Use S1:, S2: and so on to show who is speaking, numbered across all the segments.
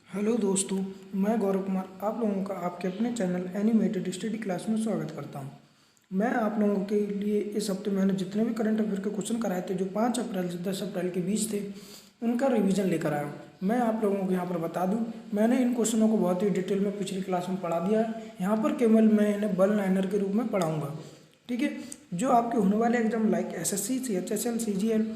S1: Hello दोस्तों, मैं गौरव कुमार आप लोगों का आपके अपने चैनल एनिमेटेड स्टडी क्लास में स्वागत करता हूं। मैं आप लोगों के लिए इस हफ्ते मैंने जितने भी करंट अफेयर के क्वेश्चन कराए थे जो 5 अप्रैल से 10 अप्रैल के बीच थे, उनका रिवीजन लेकर आया हूं। मैं आप लोगों को यहाँ पर बता दूं, मैंने इन क्वेश्चनों को बहुत ही डिटेल में पिछली क्लास में पढ़ा दिया है। यहाँ पर केवल मैं इन्हें वन लाइनर के रूप में पढ़ाऊँगा। ठीक है, जो आपके होने वाले exam like SSC, CHSL, CGL,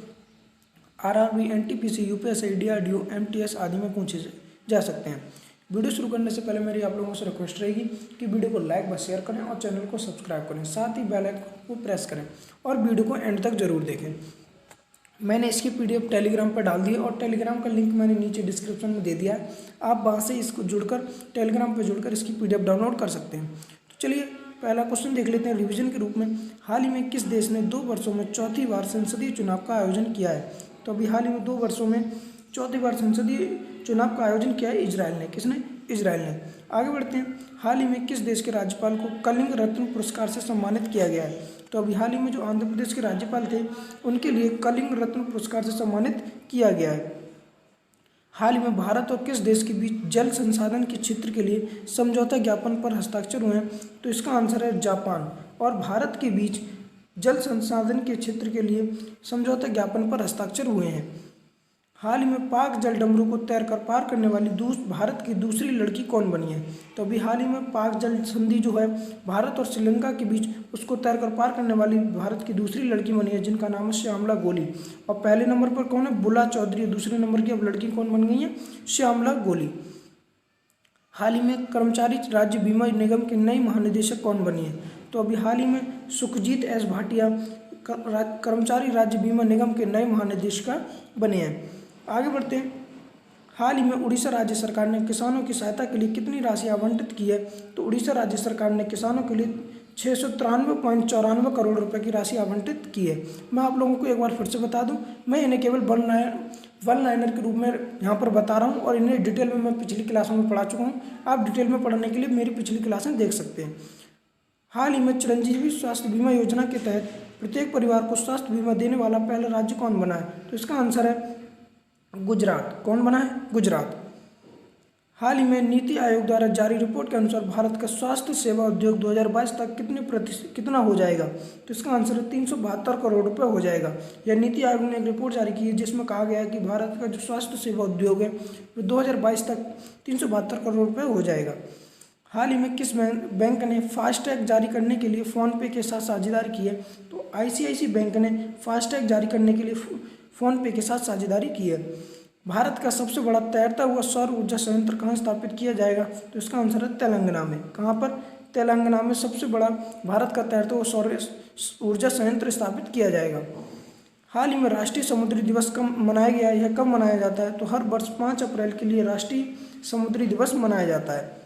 S1: RRB, NTPC, UPSC, DRDO, MTS आदि में पूछे जा सकते हैं। वीडियो शुरू करने से पहले मेरी आप लोगों से रिक्वेस्ट रहेगी कि वीडियो को लाइक व शेयर करें और चैनल को सब्सक्राइब करें, साथ ही बेल आइकन को प्रेस करें और वीडियो को एंड तक जरूर देखें। मैंने इसकी PDF टेलीग्राम पर डाल दी है और टेलीग्राम का लिंक मैंने नीचे डिस्क्रिप्शन में दे दिया है। आप वहाँ से इसको जुड़कर टेलीग्राम पर जुड़कर इसकी PDF डाउनलोड कर सकते हैं। तो चलिए पहला क्वेश्चन देख लेते हैं रिवीजन के रूप में। हाल ही में किस देश ने 2 वर्षों में चौथी बार संसदीय चुनाव का आयोजन किया है? तो अभी हाल ही में 2 वर्षों में चौथी बार संसदीय चुनाव का आयोजन किया है इजराइल ने। किसने? इजराइल ने। आगे बढ़ते हैं, हाल ही में किस देश के राज्यपाल को कलिंग रत्न पुरस्कार से सम्मानित किया गया है? तो अभी हाल ही में जो आंध्र प्रदेश के राज्यपाल थे उनके लिए कलिंग रत्न पुरस्कार से सम्मानित किया गया है। हाल ही में भारत और किस देश के बीच जल संसाधन के क्षेत्र के लिए समझौता ज्ञापन पर हस्ताक्षर हुए हैं? तो इसका आंसर है जापान। और भारत के बीच जल संसाधन के क्षेत्र के लिए समझौता ज्ञापन पर हस्ताक्षर हुए हैं। हाल ही में पाक जल डमरू को तैरकर पार करने वाली भारत की दूसरी लड़की कौन बनी है? तो अभी हाल ही में पाक जल संधि जो है भारत और श्रीलंका के बीच, उसको तैरकर पार करने वाली भारत की दूसरी लड़की बनी है, जिनका नाम है श्यामला गोली। और पहले नंबर पर कौन है? बुला चौधरी। दूसरे नंबर की अब लड़की कौन बन गई है? श्यामला गोली। हाल ही में कर्मचारी राज्य बीमा निगम के नई महानिदेशक कौन बनी है? तो अभी हाल ही में सुखजीत S भाटिया कर्मचारी राज्य बीमा निगम के नए महानिदेशिका बने हैं। आगे बढ़ते हैं, हाल ही में उड़ीसा राज्य सरकार ने किसानों की सहायता के लिए कितनी राशि आवंटित की है? तो उड़ीसा राज्य सरकार ने किसानों के लिए 693.94 करोड़ रुपए की राशि आवंटित की है। मैं आप लोगों को एक बार फिर से बता दूं, मैं इन्हें केवल वन लाइनर के रूप में यहाँ पर बता रहा हूँ और इन्हें डिटेल में मैं पिछली क्लासों में पढ़ा चुका हूँ। आप डिटेल में पढ़ने के लिए मेरी पिछली क्लासें देख सकते हैं। हाल ही में चिरंजीवी स्वास्थ्य बीमा योजना के तहत प्रत्येक परिवार को स्वास्थ्य बीमा देने वाला पहला राज्य कौन बना है? तो इसका आंसर है गुजरात। कौन बना है? गुजरात। हाल ही में नीति आयोग द्वारा जारी रिपोर्ट के अनुसार भारत का स्वास्थ्य सेवा उद्योग 2022 तक कितना हो जाएगा? तो इसका आंसर है 372 करोड़ रुपए हो जाएगा। यह नीति आयोग ने एक रिपोर्ट जारी की है जिसमें कहा गया है कि भारत का जो स्वास्थ्य सेवा उद्योग है वो 2022 तक 372 करोड़ रुपये हो जाएगा। हाल ही में किस बैंक ने फास्टैग जारी करने के लिए फ़ोनपे के साथ साझेदारी की है? तो ICICI बैंक ने फास्टैग जारी करने के लिए फ़ोनपे के साथ साझेदारी की है। भारत का सबसे बड़ा तैरता हुआ सौर ऊर्जा संयंत्र कहाँ स्थापित किया जाएगा? तो इसका आंसर है तेलंगाना में। कहाँ पर? तेलंगाना में सबसे बड़ा भारत का तैरता हुआ सौर ऊर्जा संयंत्र स्थापित किया जाएगा। हाल ही में राष्ट्रीय समुद्री दिवस कब मनाया गया? यह कब मनाया जाता है? तो हर वर्ष 5 अप्रैल के लिए राष्ट्रीय समुद्री दिवस मनाया जाता है।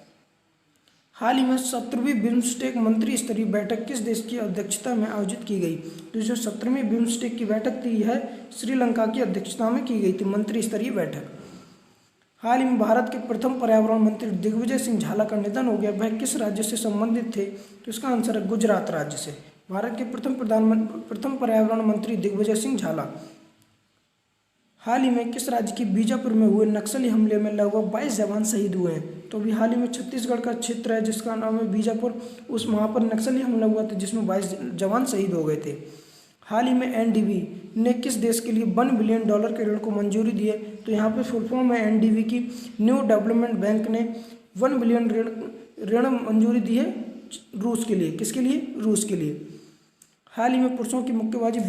S1: हाल ही में 17वीं बिम्स्टेक मंत्री स्तरीय बैठक किस देश की अध्यक्षता में आयोजित की गई? तो जो 17वीं बिम्स्टेक की बैठक थी यह श्रीलंका की अध्यक्षता में की गई थी, मंत्री स्तरीय बैठक। हाल ही में भारत के प्रथम पर्यावरण मंत्री दिग्विजय सिंह झाला का निधन हो गया। वह किस राज्य से संबंधित थे? तो इसका आंसर है गुजरात राज्य से। भारत के प्रथम पर्यावरण मंत्री दिग्विजय सिंह झाला। हाल ही में किस राज्य के बीजापुर में हुए नक्सली हमले में लगभग 22 जवान शहीद हुए हैं? तो अभी हाल ही में छत्तीसगढ़ का क्षेत्र है जिसका नाम है बीजापुर, वहाँ पर नक्सली हमला हुआ था जिसमें 22 जवान शहीद हो गए थे। हाल ही में NDB ने किस देश के लिए $1 बिलियन के ऋण को मंजूरी दी है? तो यहाँ पे फुल फॉर्म है NDB की, न्यू डेवलपमेंट बैंक ने 1 बिलियन ऋण मंजूरी दी है रूस के लिए। किसके लिए? रूस के लिए। हाल ही में पुरुषों की मुक्केबाजी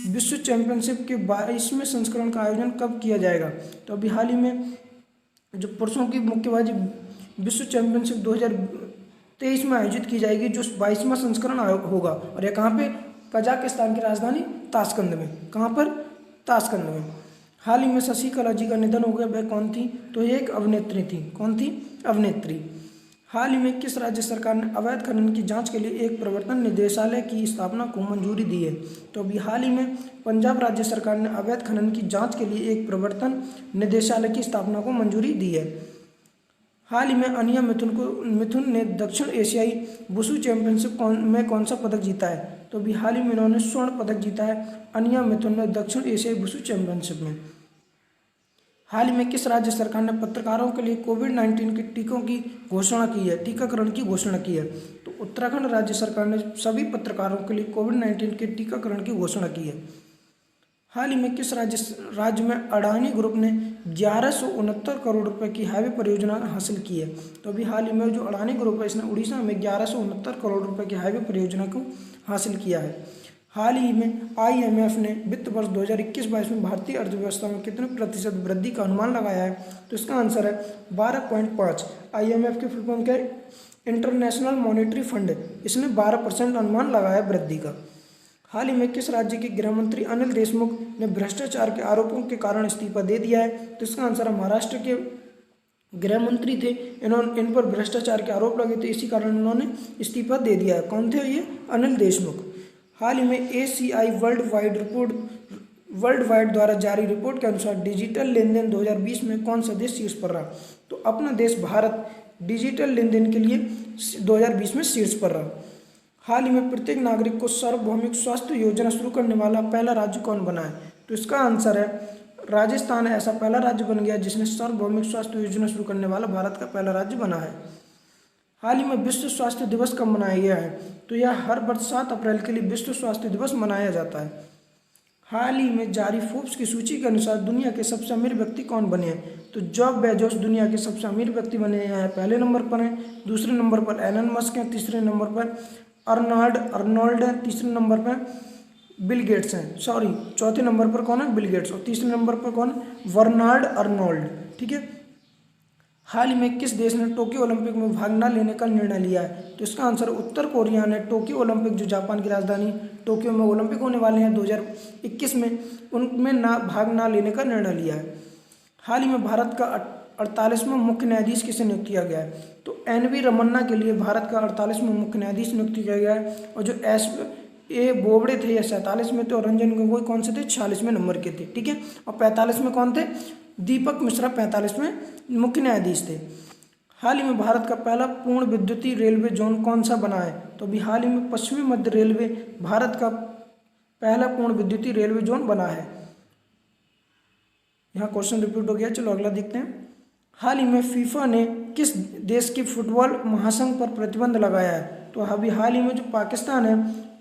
S1: विश्व चैंपियनशिप के 22वें संस्करण का आयोजन कब किया जाएगा? तो अभी हाल ही में जो पुरुषों की मुक्केबाजी विश्व चैंपियनशिप 2023 में आयोजित की जाएगी, जो 22वां संस्करण होगा। और यह कहाँ पे? कजाकिस्तान की राजधानी ताशकंद में। कहाँ पर? ताशकंद में। हाल ही में शशिकला जी का निधन हो गया। वह कौन थी? तो ये एक अभिनेत्री थी। कौन थी? अभिनेत्री। हाल ही में किस राज्य सरकार ने अवैध खनन की जांच के लिए एक प्रवर्तन निदेशालय की स्थापना को मंजूरी दी है? तो अभी हाल ही में पंजाब राज्य सरकार ने अवैध खनन की जांच के लिए एक प्रवर्तन निदेशालय की स्थापना को मंजूरी दी है। हाल ही में अनिया मिथुन ने दक्षिण एशियाई वुशु चैंपियनशिप में कौन सा पदक जीता है? तो अभी हाल ही में उन्होंने स्वर्ण पदक जीता है, अनिया मिथुन ने दक्षिण एशियाई वुशु चैंपियनशिप में। हाल ही में किस राज्य सरकार ने पत्रकारों के लिए कोविड-19 के टीकों की घोषणा की है, टीकाकरण की घोषणा की है? तो उत्तराखंड राज्य सरकार ने सभी पत्रकारों के लिए कोविड-19 के टीकाकरण की घोषणा की है। हाल ही में किस राज्य में अडानी ग्रुप ने 1169 करोड़ रुपए की हाईवे परियोजना हासिल की है? तो अभी हाल ही में जो अडानी ग्रुप है इसने उड़ीसा में 1169 करोड़ रुपए की हाईवे परियोजना को हासिल किया है। हाल ही में IMF ने वित्त वर्ष 2021-22 में भारतीय अर्थव्यवस्था में कितने प्रतिशत वृद्धि का अनुमान लगाया है? तो इसका आंसर है 12.5। IMF की फुल फॉर्म क्या है? International monetary fund. इसने 12% अनुमान लगाया वृद्धि का। हाल ही में किस राज्य के गृह मंत्री अनिल देशमुख ने भ्रष्टाचार के आरोपों के कारण इस्तीफा दे दिया है? तो इसका आंसर है महाराष्ट्र के गृह मंत्री थे। इन पर भ्रष्टाचार के आरोप लगे थे, इसी कारण उन्होंने इस्तीफा दे दिया है। कौन थे ये? अनिल देशमुख। हाल ही में ACI वर्ल्ड वाइड द्वारा जारी रिपोर्ट के अनुसार डिजिटल लेन देन 2020 में कौन सा देश शीर्ष पर रहा? तो अपना देश भारत डिजिटल लेन देन के लिए 2020 में शीर्ष पर रहा। हाल ही में प्रत्येक नागरिक को सार्वभौमिक स्वास्थ्य योजना शुरू करने वाला पहला राज्य कौन बना है? तो इसका आंसर है राजस्थान ऐसा पहला राज्य बन गया जिसने सार्वभौमिक स्वास्थ्य योजना शुरू करने वाला भारत का पहला राज्य बना है। हाल ही में विश्व स्वास्थ्य दिवस कब मनाया गया है? तो यह हर वर्ष 7 अप्रैल के लिए विश्व स्वास्थ्य दिवस मनाया जाता है। हाल ही में जारी फोर्ब्स की सूची के अनुसार दुनिया के सबसे अमीर व्यक्ति कौन बने हैं? तो जेफ बेजोस दुनिया के सबसे अमीर व्यक्ति बने हैं, पहले नंबर पर हैं। दूसरे नंबर पर एलन मस्क हैं, तीसरे नंबर पर अर्नोल्ड है, तीसरे नंबर पर बिल गेट्स हैं। चौथे नंबर पर कौन है? Bill Gates. और तीसरे नंबर पर कौन है? Bernard Arnault. ठीक है। हाल ही में किस देश ने टोक्यो ओलंपिक में भाग न लेने का निर्णय लिया है? तो इसका आंसर उत्तर कोरिया ने टोक्यो ओलंपिक, जो जापान की राजधानी टोक्यो में ओलंपिक होने वाले हैं 2021 में, उनमें भाग न लेने का निर्णय लिया है। हाल ही में भारत का 48वां मुख्य न्यायाधीश किसे नियुक्त किया गया है? तो NV रमन्ना के लिए भारत का 48वां मुख्य न्यायाधीश नियुक्त किया गया है। और जो SA बोबड़े थे ये 47 में थे, और रंजन गोगोई कौन से थे? 46वें नंबर के थे। ठीक है। और 45 में कौन थे? दीपक मिश्रा 45वें मुख्य न्यायाधीश थे। हाल ही में भारत का पहला पूर्ण विद्युतीय रेलवे जोन कौन सा बना है? तो अभी हाल ही में पश्चिमी मध्य रेलवे भारत का पहला पूर्ण विद्युतीय रेलवे जोन बना है। यहाँ क्वेश्चन रिपीट हो गया। चलो अगला देखते हैं। हाल ही में फीफा ने किस देश के फुटबॉल महासंघ पर प्रतिबंध लगाया है? तो अभी हाल ही में जो पाकिस्तान है,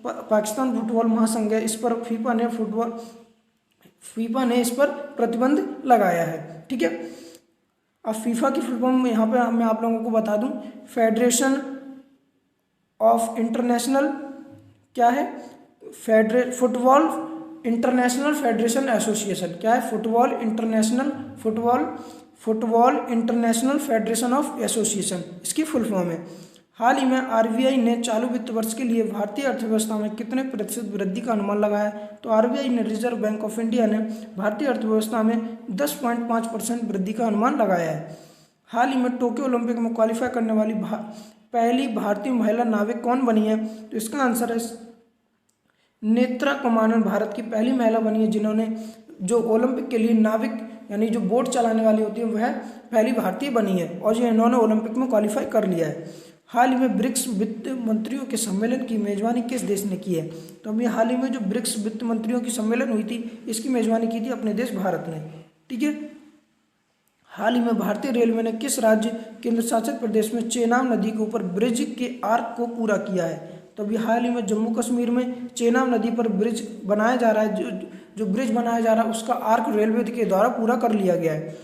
S1: पाकिस्तान फुटबॉल महासंघ है, इस पर फीफा ने इस पर प्रतिबंध लगाया है। ठीक है। अब फीफा की फुल फॉर्म यहाँ पे मैं आप लोगों को बता दूं, फेडरेशन ऑफ इंटरनेशनल क्या है? Football international federation association. क्या है? Football international federation of association, इसकी फुल फॉर्म है। हाल ही में RBI ने चालू वित्त वर्ष के लिए भारतीय अर्थव्यवस्था में कितने प्रतिशत वृद्धि का अनुमान लगाया? तो RBI ने, रिजर्व बैंक ऑफ इंडिया ने, भारतीय अर्थव्यवस्था में 10.5% वृद्धि का अनुमान लगाया है। हाल ही में टोक्यो ओलंपिक में क्वालिफाई करने वाली पहली भारतीय महिला नाविक कौन बनी है? तो इसका आंसर है नेत्रा कुमारन भारत की पहली महिला बनी है जिन्होंने जो ओलंपिक के लिए नाविक यानी जो बोट चलाने वाली होती है वह पहली भारतीय बनी है, और जो इन्होंने ओलंपिक में क्वालिफाई कर लिया है। हाल ही में ब्रिक्स वित्त मंत्रियों के सम्मेलन की मेजबानी किस देश ने की है? तो अभी हाल ही में जो ब्रिक्स वित्त मंत्रियों की सम्मेलन हुई थी, इसकी मेजबानी की थी अपने देश भारत ने। ठीक है। हाल ही में भारतीय रेलवे ने किस राज्य केंद्र शासित प्रदेश में चेनाब नदी के ऊपर ब्रिज के आर्क को पूरा किया है? तो अभी हाल ही में जम्मू कश्मीर में चेनाब नदी पर ब्रिज बनाया जा रहा है। जो ब्रिज बनाया जा रहा है उसका आर्क रेलवे के द्वारा पूरा कर लिया गया है।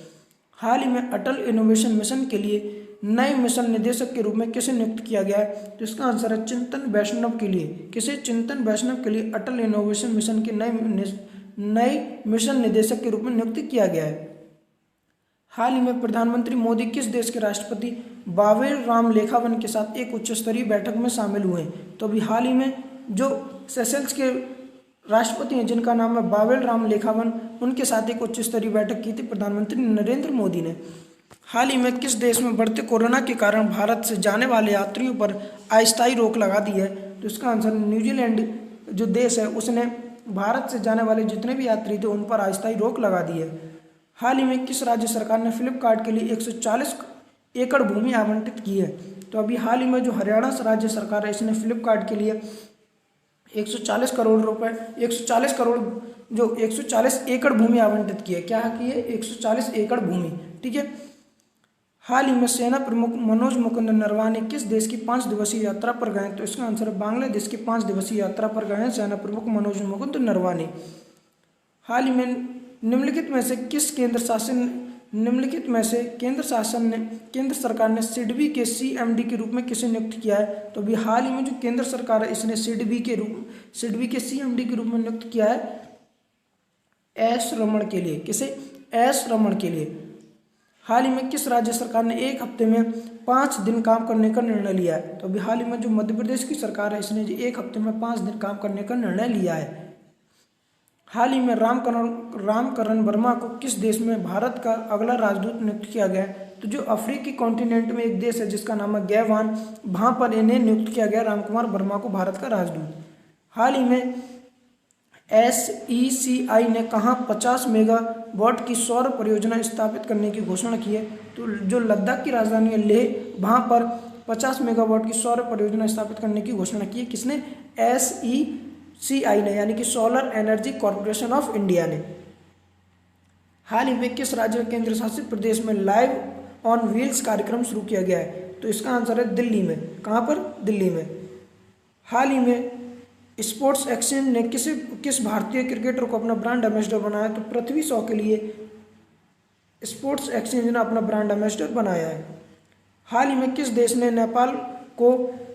S1: हाल ही में अटल इनोवेशन मिशन के लिए नए मिशन निदेशक के रूप में किसे नियुक्त किया गया है? तो इसका आंसर है चिंतन वैष्णव के लिए। किसे? चिंतन वैष्णव के लिए अटल इनोवेशन मिशन के नए मिशन निदेशक के रूप में नियुक्त किया गया है। हाल ही में प्रधानमंत्री मोदी किस देश के राष्ट्रपति बावेल राम लेखावन के साथ एक उच्च स्तरीय बैठक में शामिल हुए? तो अभी हाल ही में जो सेशल्स के राष्ट्रपति हैं जिनका नाम है बावेल राम लेखावन, उनके साथ एक उच्च स्तरीय बैठक की थी प्रधानमंत्री नरेंद्र मोदी ने। हाल ही में किस देश में बढ़ते कोरोना के कारण भारत से जाने वाले यात्रियों पर अस्थायी रोक लगा दी है? तो इसका आंसर न्यूजीलैंड जो देश है उसने भारत से जाने वाले जितने भी यात्री थे उन पर अस्थायी रोक लगा दी है। हाल ही में किस राज्य सरकार ने फ्लिपकार्ट के लिए 140 एकड़ भूमि आवंटित की है? तो अभी हाल ही में जो हरियाणा राज्य सरकार है इसने फ्लिपकार्ट के लिए 140 करोड़ रुपए, 140 करोड़ जो 140 एकड़ भूमि आवंटित की है। क्या की है? 140 एकड़ भूमि। ठीक है। हाल ही में सेना प्रमुख मनोज मुकुंद नरवाने किस देश की 5 दिवसीय यात्रा पर गए? तो इसका आंसर है बांग्लादेश की 5 दिवसीय यात्रा पर गए हैं सेना प्रमुख मनोज मुकुंद नरवाने। हाल ही में निम्नलिखित में से केंद्र सरकार ने सिडबी के सीएमडी के रूप में किसे नियुक्त किया है? तो अभी हाल ही में जो केंद्र सरकार है इसने सिडबी के सीएमडी के रूप में नियुक्त किया है एस रमण के लिए। किसे? एस रमण के लिए। हाल ही में किस राज्य सरकार ने एक हफ्ते में 5 दिन काम करने का निर्णय लिया है? तो अभी हाल ही में जो मध्य प्रदेश की सरकार है इसने एक हफ्ते में 5 दिन काम करने का निर्णय लिया है। हाल ही में रामकरण वर्मा को किस देश में भारत का अगला राजदूत नियुक्त किया गया है? तो जो अफ्रीकी कॉन्टिनेंट में एक देश है जिसका नाम है गैवान, वहाँ पर इन्हें नियुक्त किया गया रामकुमार वर्मा को भारत का राजदूत। हाल ही में SECI ने कहाँ 50 मेगावाट की सौर परियोजना स्थापित करने की घोषणा की है? तो जो लद्दाख की राजधानी है लेह, वहाँ पर 50 मेगावाट की सौर परियोजना स्थापित करने की घोषणा की है। किसने? SECI ने, यानी कि solar energy corporation of India ने। हाल ही में किस राज्य और केंद्र शासित प्रदेश में लाइव ऑन व्हील्स कार्यक्रम शुरू किया गया है? तो इसका आंसर है दिल्ली में। कहाँ पर? दिल्ली में। हाल ही में स्पोर्ट्स एक्सचेंज ने किस भारतीय क्रिकेटर को अपना ब्रांड एम्बेसडर बनाया? तो पृथ्वी शॉ के लिए स्पोर्ट्स एक्सचेंज ने अपना ब्रांड एम्बेसडर बनाया है। हाल ही में किस देश ने नेपाल को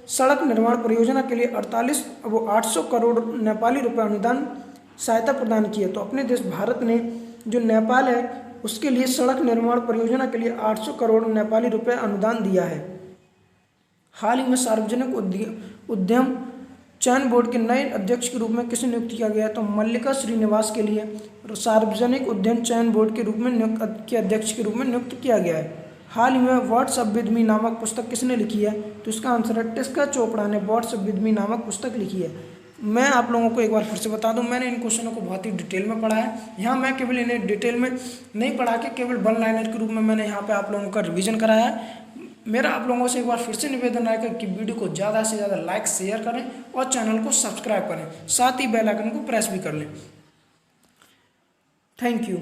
S1: सड़क निर्माण परियोजना के लिए 800 करोड़ नेपाली रुपए अनुदान सहायता प्रदान की है? तो अपने देश भारत ने जो नेपाल है उसके लिए सड़क निर्माण परियोजना के लिए 800 करोड़ नेपाली रुपए अनुदान दिया है। हाल ही में सार्वजनिक उद्यम चयन बोर्ड के नए अध्यक्ष के रूप में किसे नियुक्त किया गया? तो मल्लिका श्रीनिवास के लिए सार्वजनिक उद्यम चयन बोर्ड के रूप में अध्यक्ष के रूप में नियुक्त किया गया है। हाल ही में व्हाट्सएप विद मी नामक पुस्तक किसने लिखी है? तो इसका आंसर है टिस्का चोपड़ा ने व्हाट्सएप विद मी नामक पुस्तक लिखी है। मैं आप लोगों को एक बार फिर से बता दूं, मैंने इन क्वेश्चनों को बहुत ही डिटेल में पढ़ा है। यहाँ मैं केवल इन्हें डिटेल में नहीं पढ़ा के केवल वन लाइनर के रूप में मैंने यहाँ पे आप लोगों का रिवीजन कराया है। मेरा आप लोगों से एक बार फिर से निवेदन रहेगा कि वीडियो को ज़्यादा से ज़्यादा लाइक शेयर करें और चैनल को सब्सक्राइब करें, साथ ही बेल आइकन को प्रेस भी कर लें। Thank you.